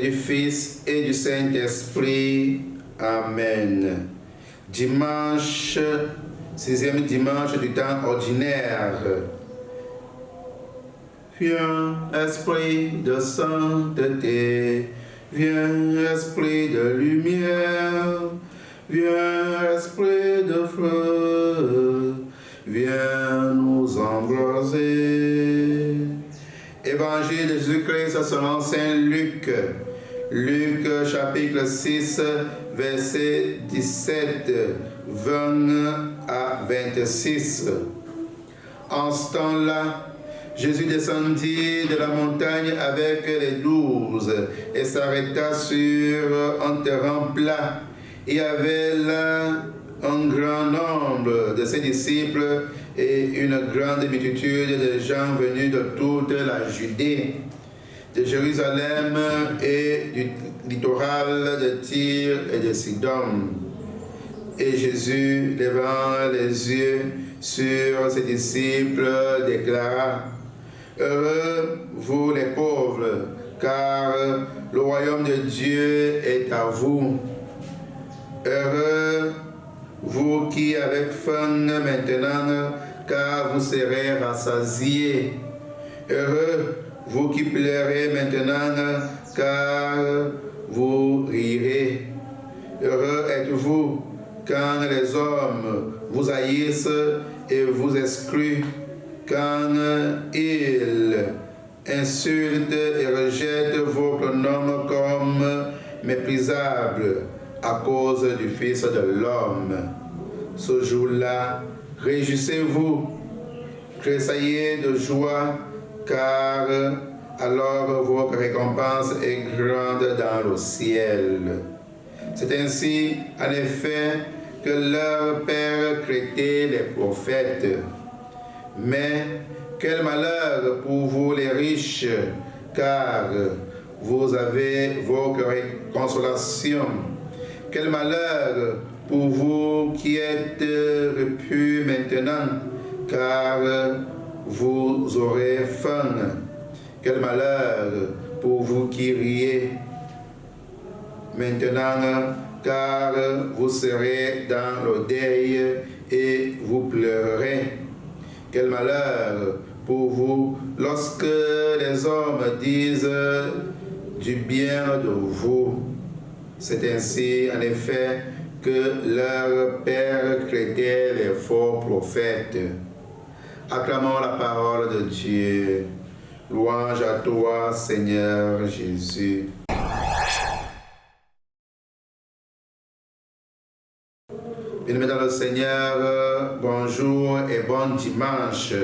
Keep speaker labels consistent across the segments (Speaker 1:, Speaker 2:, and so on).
Speaker 1: du Fils et du Saint-Esprit. Amen. Dimanche, 6e dimanche du temps ordinaire. Viens, Esprit de sainteté, viens, Esprit de lumière, viens, Esprit de feu, viens nous embraser. Évangile de Jésus-Christ selon Saint Luc. Luc chapitre 6, verset 17, 20 à 26. En ce temps-là, Jésus descendit de la montagne avec les 12 et s'arrêta sur un terrain plat. Il y avait là un grand nombre de ses disciples et une grande multitude de gens venus de toute la Judée, de Jérusalem et du littoral de Tyr et de Sidon. Et Jésus, levant les yeux sur ses disciples, déclara: Heureux vous les pauvres, car le royaume de Dieu est à vous. Heureux vous qui avez faim maintenant, car vous serez rassasiés. Heureux vous qui pleurez maintenant, car vous rirez. Heureux êtes-vous quand les hommes vous haïssent et vous excluent, quand ils insultent et rejettent votre nom comme méprisable à cause du Fils de l'homme. Ce jour-là, réjouissez-vous, tressaillez de joie, car alors votre récompense est grande dans le ciel. C'est ainsi, en effet, que leur père traitait les prophètes. Mais quel malheur pour vous les riches, car vous avez vos consolations. Quel malheur pour vous qui êtes repus maintenant, car vous aurez faim. Quel malheur pour vous qui riez maintenant, car vous serez dans le deuil et vous pleurerez. Quel malheur pour vous lorsque les hommes disent du bien de vous. C'est ainsi, en effet, que leur père traitait les faux prophètes. Acclamons la parole de Dieu. Louange à toi, Seigneur Jésus. Bien-aimés dans le Seigneur, bonjour et bon dimanche.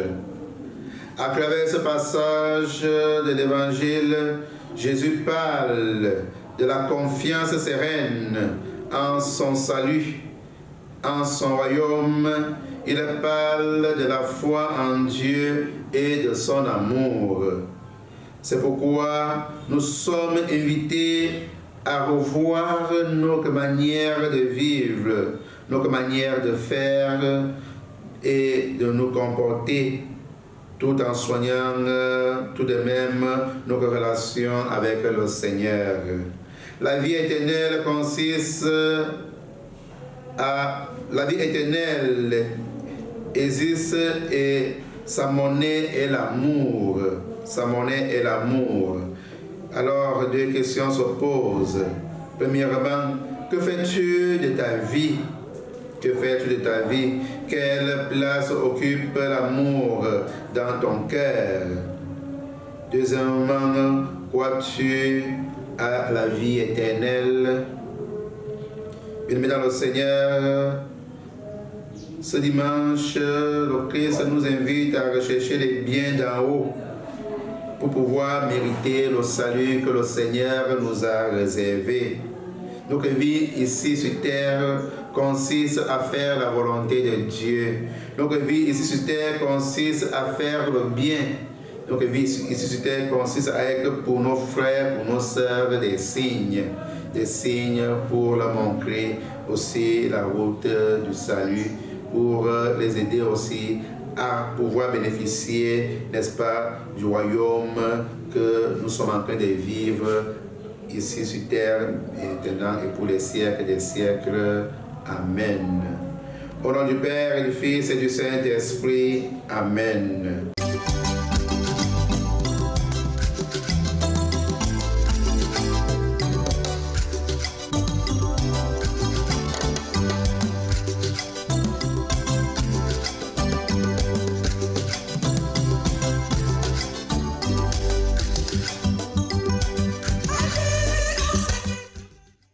Speaker 1: À travers ce passage de l'Évangile, Jésus parle de la confiance sereine en son salut, en son royaume. Il parle de la foi en Dieu et de son amour. C'est pourquoi nous sommes invités à revoir notre manière de vivre, notre manière de faire et de nous comporter, tout en soignant tout de même notre relation avec le Seigneur. La vie éternelle existe et sa monnaie est l'amour. Sa monnaie est l'amour. Alors, deux questions se posent. Premièrement, que fais-tu de ta vie? Que fais-tu de ta vie? Quelle place occupe l'amour dans ton cœur? Deuxièmement, crois-tu à la vie éternelle? Bien-aimés dans le Seigneur, ce dimanche, le Christ nous invite à rechercher les biens d'en haut pour pouvoir mériter le salut que le Seigneur nous a réservé. Notre vie ici sur terre consiste à faire la volonté de Dieu. Notre vie ici sur terre consiste à faire le bien. Notre vie ici sur terre consiste à être pour nos frères, pour nos sœurs, des signes pour leur montrer aussi la route du salut, pour les aider aussi à pouvoir bénéficier, n'est-ce pas, du royaume que nous sommes en train de vivre ici sur terre, maintenant et pour les siècles des siècles. Amen. Au nom du Père et du Fils et du Saint-Esprit. Amen.